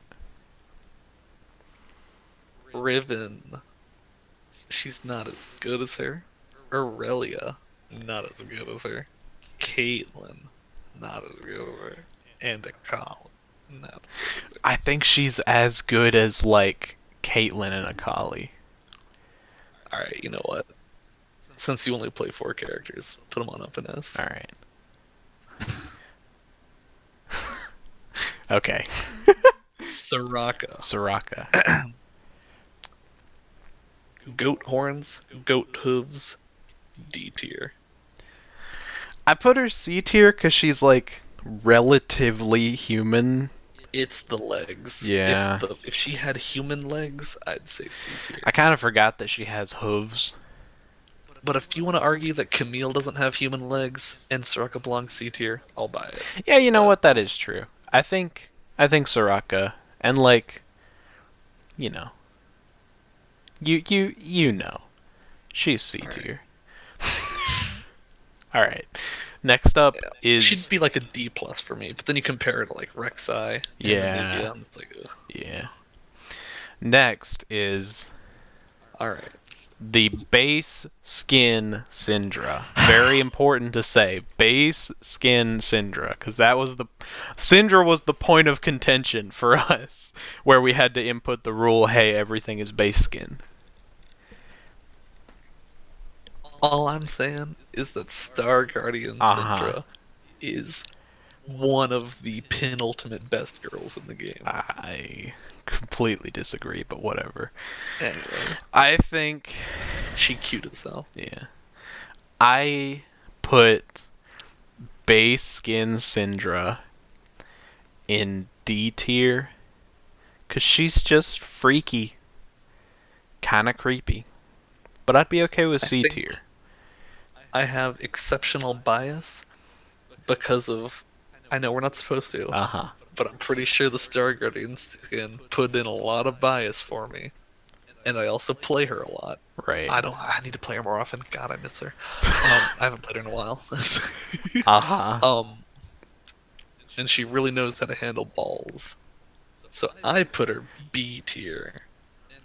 Riven. She's not as good as her. Irelia. Not as good as her. Caitlyn. Not as good as her. And a cow. Not. I think she's as good as, like, Caitlyn and Akali. Alright, you know what? Since you only play 4 characters, put them on up in S. Alright. Okay. Soraka. Goat horns, goat hooves, D tier. I put her C tier because she's, like, relatively human. It's the legs. Yeah. If she had human legs, I'd say C tier. I kind of forgot that she has hooves. But if you want to argue that Camille doesn't have human legs and Soraka belongs C tier, I'll buy it. Yeah, you know what? That is true. I think Soraka, and, like, you know. You know. She's C tier. Alright. Next up is... She'd be like a D plus for me, but then you compare her to like Rek'Sai. Yeah. And it's like, ugh. Yeah. Next is Alright. the base skin Syndra. Very important to say. Base skin Syndra. Because that was the... Syndra was the point of contention for us. Where we had to input the rule, hey, everything is base skin. All I'm saying is that Star Guardian Syndra is one of the penultimate best girls in the game. I completely disagree, but whatever. Anyway. I think... She cute as hell. Yeah. I put base skin Syndra in D tier because she's just freaky. Kind of creepy. But I'd be okay with C tier. I have exceptional bias because of... I know we're not supposed to. But I'm pretty sure the Star Guardian skin put in a lot of bias for me. And I also play her a lot. Right. I need to play her more often. God, I miss her. I haven't played her in a while. And she really knows how to handle balls. So I put her B tier.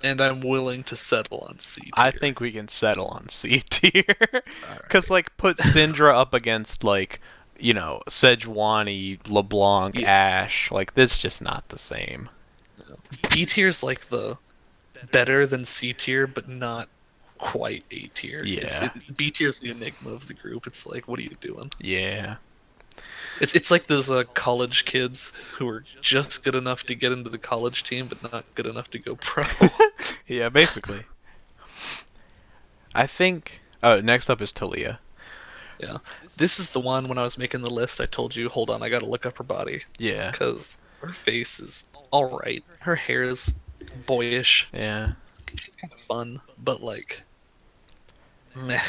And I'm willing to settle on C tier. I think we can settle on C tier. Because, like, put Syndra up against, like, you know, Sejuani, LeBlanc, Ashe. Like, this is just not the same. B tier's like the better than C tier, but not quite A tier. Yeah. B tier is the enigma of the group. It's like, what are you doing? Yeah. It's like those college kids who are just good enough to get into the college team, but not good enough to go pro. Yeah, basically. I think... Oh, next up is Taliyah. Yeah. This is the one, when I was making the list, I told you, hold on, I gotta look up her body. Yeah. Because her face is alright. Her hair is boyish. Yeah. Kind of fun, but like... Meh.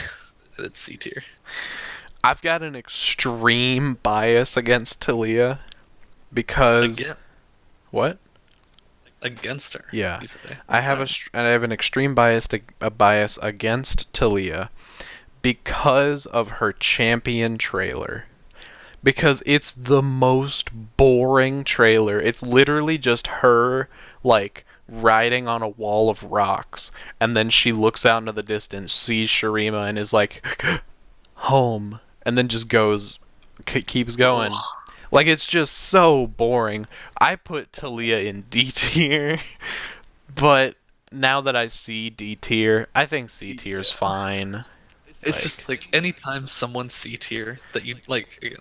It's C tier. I've got an extreme bias against Taliyah because... Again. What? Against her. Yeah. You say. I have an extreme bias against Taliyah because of her champion trailer. Because it's the most boring trailer. It's literally just her, like, riding on a wall of rocks, and then she looks out into the distance, sees Shurima, and is like, home, and then just goes, keeps going. Like, it's just so boring. I put Taliyah in D tier, but now that I see D tier, I think C tier is fine. It's just like anytime someone's C tier that you like. Again,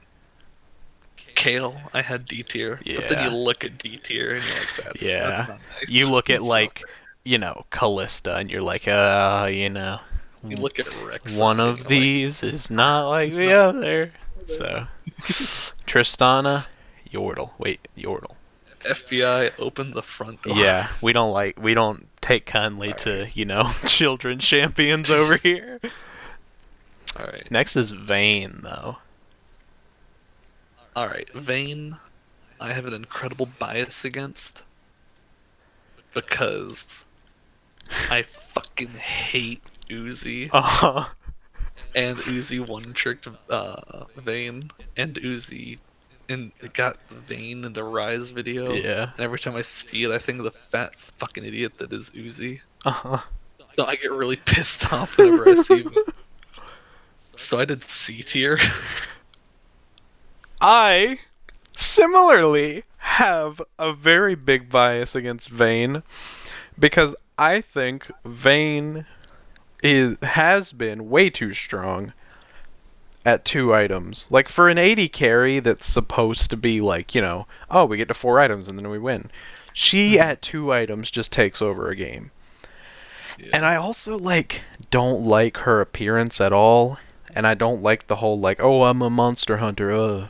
Kale, I had D tier, but then you look at D tier and you're like, that's not nice. You look at like, you know, Callista, and you're like, you know, you look at Rex. One of these is not like the other. So, Tristana, Yordle. Wait, Yordle. FBI, open the front door. Yeah, we don't take kindly to, you know, children champions over here. Alright. Next is Vayne, though. Alright, Vayne, I have an incredible bias against. Because I fucking hate Uzi. Uh-huh. And Uzi one-tricked Vayne, and Uzi got the Vayne in the Rise video. Yeah. And every time I see it, I think of the fat fucking idiot that is Uzi. Uh-huh. So I get really pissed off whenever I see him. So I did C tier. I similarly have a very big bias against Vayne because I think Vayne has been way too strong at 2 items. Like, for an 80 carry that's supposed to be like, you know, oh, we get to 4 items and then we win. She at 2 items just takes over a game. Yeah. And I also, like, don't like her appearance at all. And I don't like the whole, like, oh, I'm a monster hunter,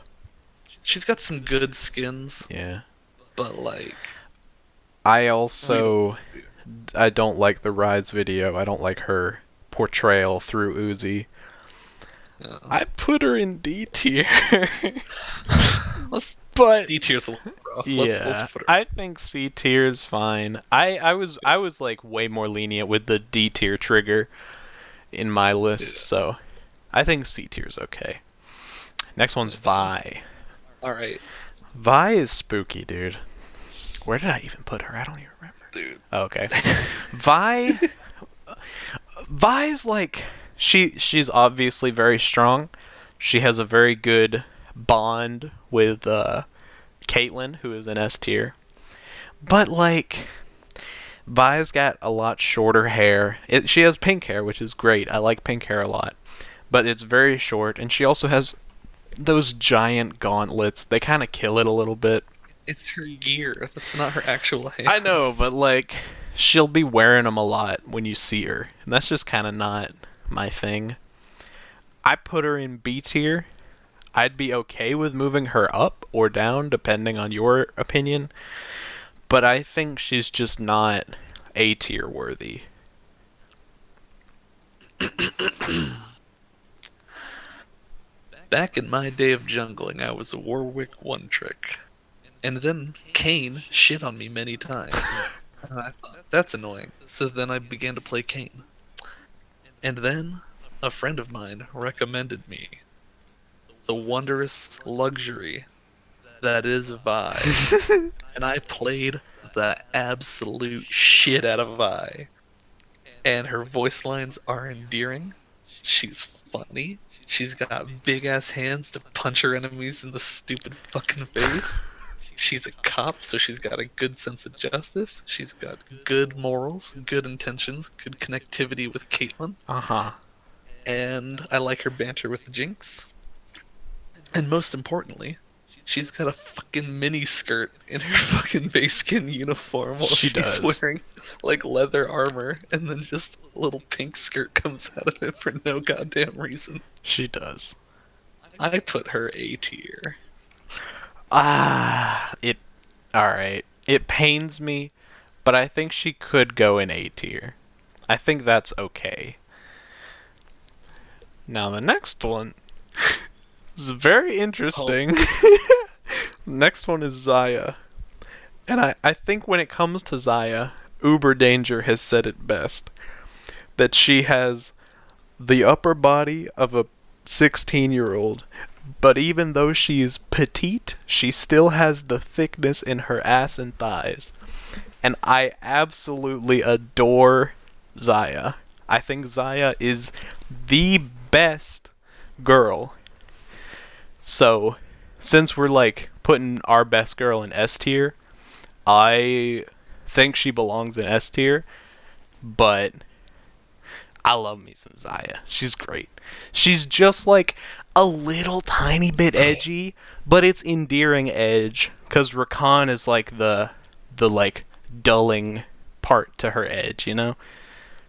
She's got some good skins. Yeah. But, like... I also... I don't like the Rise video. I don't like her portrayal through Uzi. I put her in D tier. But D tier's a little rough. Yeah, let's put her. I think C tier is fine. I was like way more lenient with the D tier trigger in my list, so I think C tier is okay. Next one's Vi. All right. Vi is spooky, dude. Where did I even put her? I don't even remember. Dude. Oh, okay. Vi's like she's obviously very strong. She has a very good bond with Caitlyn, who is an S tier. But like Vi's got a lot shorter hair. She has pink hair, which is great. I like pink hair a lot. But it's very short, and she also has those giant gauntlets. They kind of kill it a little bit. It's her gear. That's not her actual hair. I know, but like she'll be wearing them a lot when you see her. And that's just kind of not my thing. I put her in B tier. I'd be okay with moving her up or down depending on your opinion. But I think she's just not A tier worthy. Back in my day of jungling, I was a Warwick one-trick. And then Kayn shit on me many times. And I thought, that's annoying. So then I began to play Kayn. And then a friend of mine recommended me the wondrous luxury that is Vi. And I played the absolute shit out of Vi. And her voice lines are endearing. She's funny. She's got big ass hands to punch her enemies in the stupid fucking face. She's a cop, so she's got a good sense of justice. She's got good morals, good intentions, good connectivity with Caitlyn. Uh-huh. And I like her banter with Jinx. And most importantly, she's got a fucking mini skirt in her fucking base skin uniform while She she's does. wearing like leather armor, and then just a little pink skirt comes out of it for no goddamn reason. She does. I put her A tier. Alright. It pains me, but I think she could go in A tier. I think that's okay. Now the next one is very interesting. Next one is Xayah. And I think when it comes to Xayah, Uber Danger has said it best. That she has the upper body of a 16-year-old, but even though she is petite, she still has the thickness in her ass and thighs. And I absolutely adore Xayah. I think Xayah is the best girl. So, since we're like putting our best girl in S tier, I think she belongs in S tier, but I love me some Xayah. She's great. She's just like a little tiny bit edgy, but it's endearing edge, because Rakan is like the like dulling part to her edge, you know?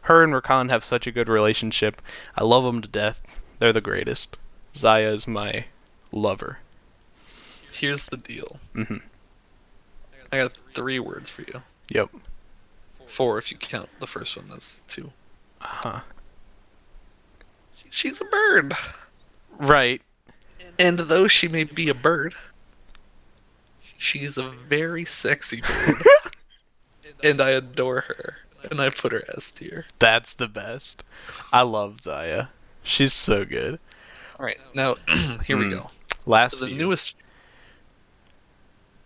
Her and Rakan have such a good relationship. I love them to death. They're the greatest. Xayah is my lover. Here's the deal. Mhm. I got 3 words for you. Yep. 4 if you count the first one as 2. Uh-huh. She's a bird. Right. And though she may be a bird, she's a very sexy bird. And I adore her. And I put her S tier. That's the best. I love Xayah. She's so good. Alright, now, here we go. Last The few. newest...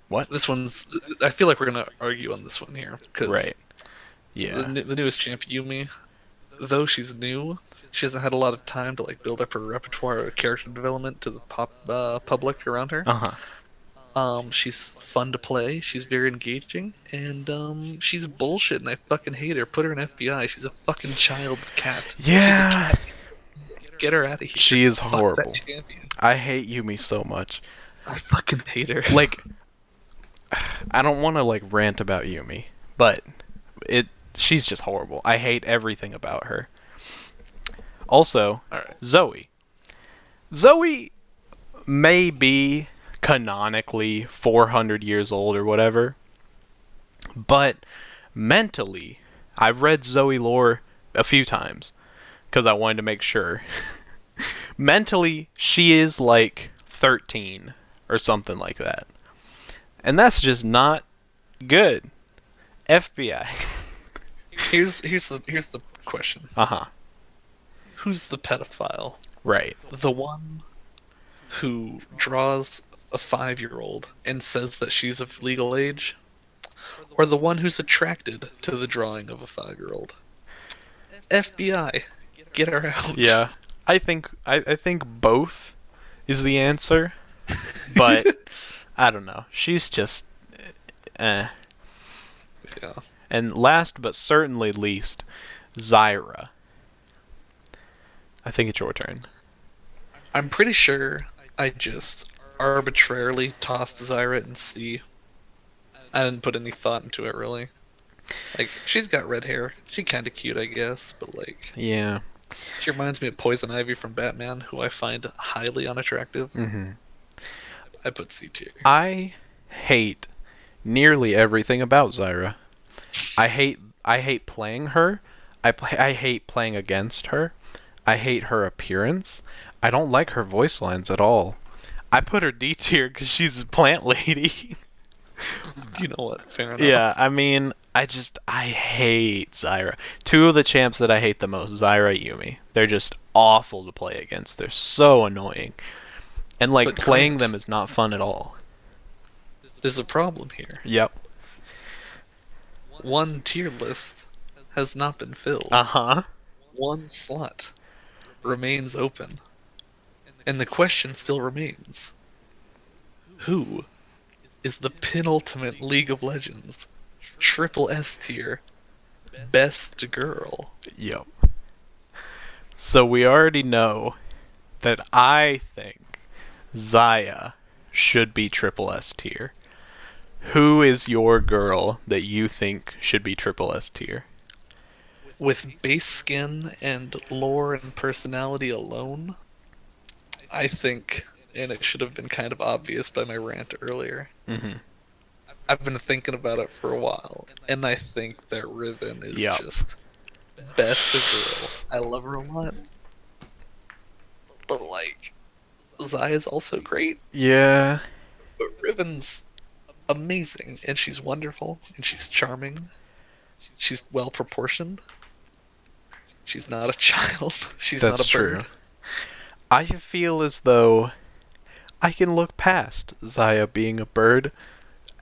What? This one's... I feel like we're going to argue on this one here. Cause Right. Yeah. The newest champ, Yumi, though she's new, she hasn't had a lot of time to like build up her repertoire or character development to the public around her. She's fun to play. She's very engaging, and she's bullshit. And I fucking hate her. Put her in FBI. She's a fucking child cat. Yeah. She's a cat. Get her out of here. She is Fuck horrible. that champion. I hate Yumi so much. I fucking hate her. Like, I don't want to like rant about Yumi, but she's just horrible. I hate everything about her. Also, Alright. Zoe. Zoe may be canonically 400 years old or whatever, but mentally, I've read Zoe lore a few times because I wanted to make sure. Mentally, she is like 13 or something like that. And that's just not good. FBI. Here's the question. Uh-huh. Who's the pedophile? Right. The one who draws a 5-year-old and says that she's of legal age? Or the one who's attracted to the drawing of a 5-year-old? FBI, get her out. Yeah. I think both is the answer. But I don't know. She's just Yeah. And last but certainly least, Zyra. I think it's your turn. I'm pretty sure I just arbitrarily tossed Zyra in C. I didn't put any thought into it, really. Like, she's got red hair. She's kind of cute, I guess, but, like... Yeah. She reminds me of Poison Ivy from Batman, who I find highly unattractive. Mm-hmm. I put C tier. I hate nearly everything about Zyra. I hate playing her. I hate playing against her. I hate her appearance. I don't like her voice lines at all. I put her D tier because she's a plant lady. You know what? Fair enough. Yeah, I mean, I hate Zyra. 2 of the champs that I hate the most, Zyra and Yumi. They're just awful to play against. They're so annoying. And, like, But playing Grant, them is not fun at all. there's a problem here. Yep. One tier list has not been filled. Uh-huh. One slot remains open. And the question still remains. Who is the penultimate League of Legends triple S tier best girl. Yep. So we already know that I think Zyra should be triple S tier. Who is your girl that you think should be triple S tier? With base skin and lore and personality alone, I think, and it should have been kind of obvious by my rant earlier, I've been thinking about it for a while, and I think that Riven is just best of girl. I love her a lot. But, like, Zaya's also great. Yeah. But Riven's amazing, and she's wonderful, and she's charming. She's well proportioned. She's not a child. She's not a bird. True. I feel as though I can look past Zyra being a bird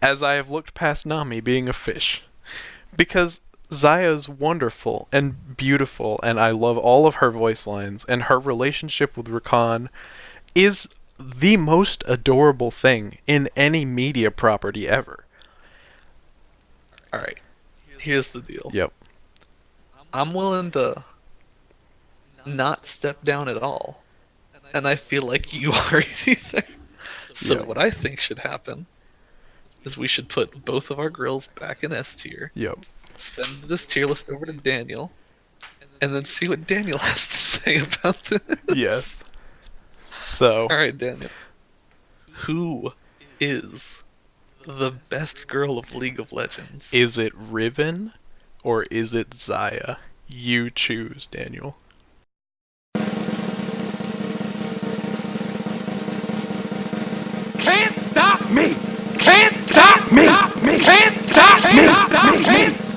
as I have looked past Nami being a fish. Because Zaya's wonderful and beautiful, and I love all of her voice lines, and her relationship with Rakan is the most adorable thing in any media property ever. Alright, here's the deal. Yep. I'm willing to not step down at all, and I feel like you are either. So what I think should happen is we should put both of our girls back in S tier. Yep. Send this tier list over to Daniel, and then see what Daniel has to say about this. Yes. So. Alright, Daniel. Who is the best girl of League of Legends? Is it Riven or is it Zyra? You choose, Daniel. Can't stop me! Can't stop me! Can't stop me! Can't stop me!